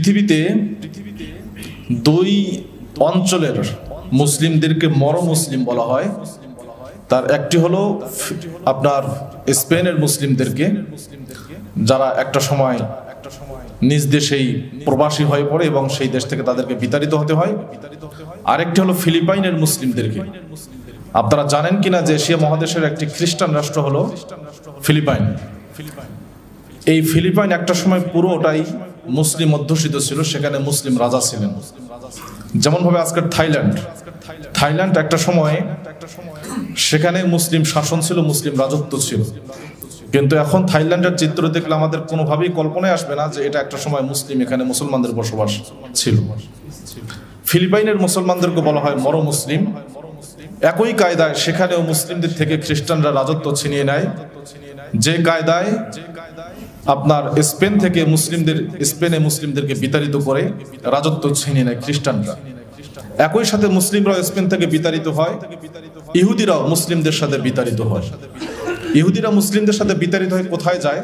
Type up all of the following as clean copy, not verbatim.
পৃথিবীতে দুই অঞ্চলের মুসলিমদেরকে মরমুসলিম বলা হয়। তার একটি হলো আপনার স্পেনের মুসলিমদেরকে, যারা একটা সময় নিজ দেশেই প্রবাসী হয়ে পড়ে এবং সেই দেশ থেকে তাদেরকে বিতাড়িত হতে হয়। আরেকটি হলো ফিলিপাইনের মুসলিমদেরকে। আপনারা জানেন কিনা যে এশিয়া মহাদেশের একটি খ্রিস্টান রাষ্ট্র হলো ফিলিপাইন। এই ফিলিপাইন একটা সময় পুরোটাই মুসলিম অধ্যুষিত ছিল, সেখানে মুসলিম রাজা ছিলেন। যেমন ভাবে আজকের থাইল্যান্ড একটা সময় সেখানে মুসলিম শাসন ছিল, মুসলিম রাজত্ব ছিল। কিন্তু এখন থাইল্যান্ডের চিত্র দেখলে আমাদের কোনোভাবেই কল্পনায় আসবে না যে এটা একটা সময় মুসলিম, এখানে মুসলমানদের বসবাস ছিল। ফিলিপাইনের মুসলমানদেরকে বলা হয় মরমুসলিম। একই কায়দায় সেখানেও মুসলিমদের থেকে খ্রিস্টানরা রাজত্ব ছিনিয়ে নেয়, যে কায়দায় আপনার স্পেন থেকে স্পেনে মুসলিমদেরকে বিতাড়িত করে রাজত্ব ছিনিয়ে নেয় খ্রিস্টানরা। একই সাথে মুসলিমরাও স্পেন থেকে বিতাড়িত হয়, ইহুদিরাও মুসলিমদের সাথে বিতাড়িত হয়। ইহুদিরা মুসলিমদের সাথে বিতাড়িত হয়ে কোথায় যায়?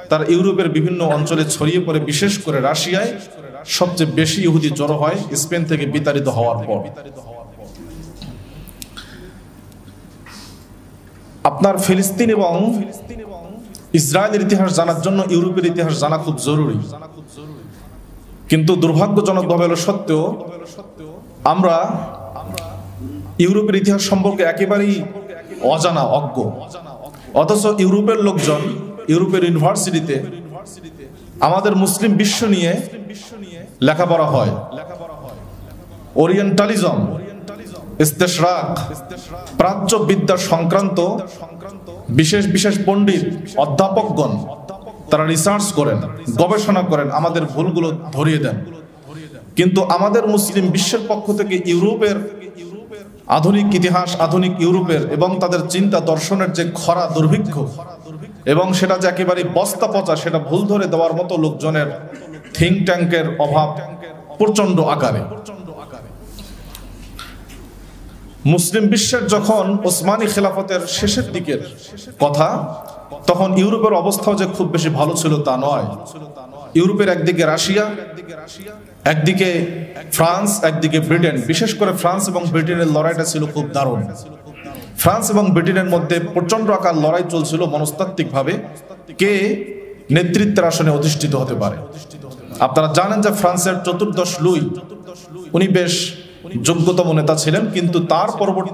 তার ইউরোপের বিভিন্ন অঞ্চলে ছড়িয়ে পড়ে, বিশেষ করে রাশিয়ায় সবচেয়ে বেশি ইহুদি জড়ো হয় স্পেন থেকে বিতাড়িত হওয়ার পর। আপনার ফিলিস্তিন এবং ইসরায়েলের ইতিহাস জানার জন্য ইউরোপের ইতিহাস জানা খুব জরুরি। কিন্তু দুর্ভাগ্যজনকভাবে হলো সত্ত্বেও আমরা ইউরোপের ইতিহাস সম্পর্কে একেবারেই অজানা, অজ্ঞ। অথচ ইউরোপের লোকজন, ইউরোপের ইউনিভার্সিটিতে আমাদের মুসলিম বিশ্ব নিয়ে লেখাপড়া হয়। ওরিয়েন্টালিজম, ইস্তেশরাক, প্রাচ্য বিদ্যা সংক্রান্ত বিশেষ বিশেষ পণ্ডিত অধ্যাপকগণ তারা রিসার্চ করেন, গবেষণা করেন, আমাদের ভুলগুলো ধরিয়ে দেন। কিন্তু আমাদের মুসলিম বিশ্বের পক্ষ থেকে ইউরোপের আধুনিক ইতিহাস, আধুনিক ইউরোপের এবং তাদের চিন্তা দর্শনের যে খরা দুর্ভিক্ষ এবং সেটা যে একেবারে বস্তা পচা, সেটা ভুল ধরে দেওয়ার মতো লোকজনের থিঙ্ক ট্যাঙ্কের অভাব প্রচন্ড আকারে। মুসলিম বিশ্বের যখন ওসমানী খেলাফতের শেষের দিকের কথা, তখন ইউরোপের অবস্থাও যে খুব বেশি ভালো ছিল তা নয়। ইউরোপের একদিকে রাশিয়া, একদিকে ফ্রান্স, একদিকে ব্রিটেন। বিশেষ করে ফ্রান্স এবং ব্রিটেনের লড়াইটা ছিল খুব দারুণ। ফ্রান্স এবং ব্রিটেনের মধ্যে প্রচন্ড আকার লড়াই চলছিল মনস্তাত্ত্বিকভাবে, কে নেতৃত্বের আসনে অধিষ্ঠিত হতে পারে। আপনারা জানেন যে ফ্রান্সের চতুর্দশ লুই, উনি বেশ যোগ্যতম নেতা ছিলেন, কিন্তু তার পরবর্তী